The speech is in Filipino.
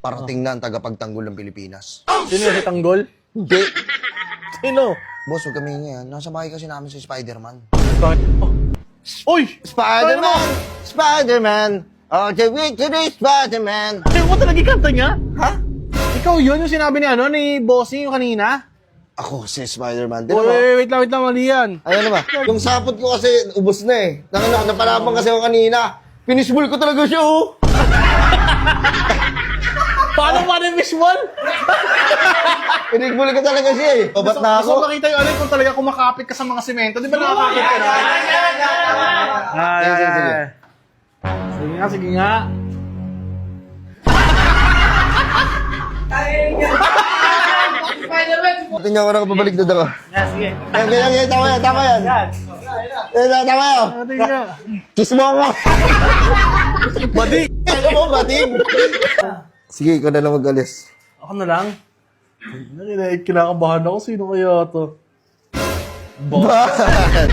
parating na ang tagapagtanggol ng Pilipinas. Sino yung si Tanggol? Hindi. Sino? Boss, huwag kami ngayon. Nasa bahay kasi namin si Spider-Man. Uy! Spider-Man! Spider-Man! Oh, the way to the Spider-Man! Ayaw mo talaga kanta niya? Ha? Ikaw yun yung sinabi ni ni Bossing yung kanina? Ako si Spider-Man. Uy, wait lang, mali yan. Ayun ba? Yung sapot ko kasi ubos na eh. Napalaban kasi ako kanina. Finishball ko talaga siya, oh. Paano yung fishball? Finishball ko talaga siya eh. Ba't na Gusto ako? makita yung kung talaga kumakapit ka sa mga semento. Di ba nakakapit ka na? Sige. Sige nga. Ba't niyo ako nakapabaliktad ako? Sige. Yan, tama yan. Tama yan. Sige nga. Kiss mo ako. Badi! Ano mo, bating? Sige, ikaw na lang mag-alis. Ako na lang. Kinakabahan ako. Sino kaya to? Ba?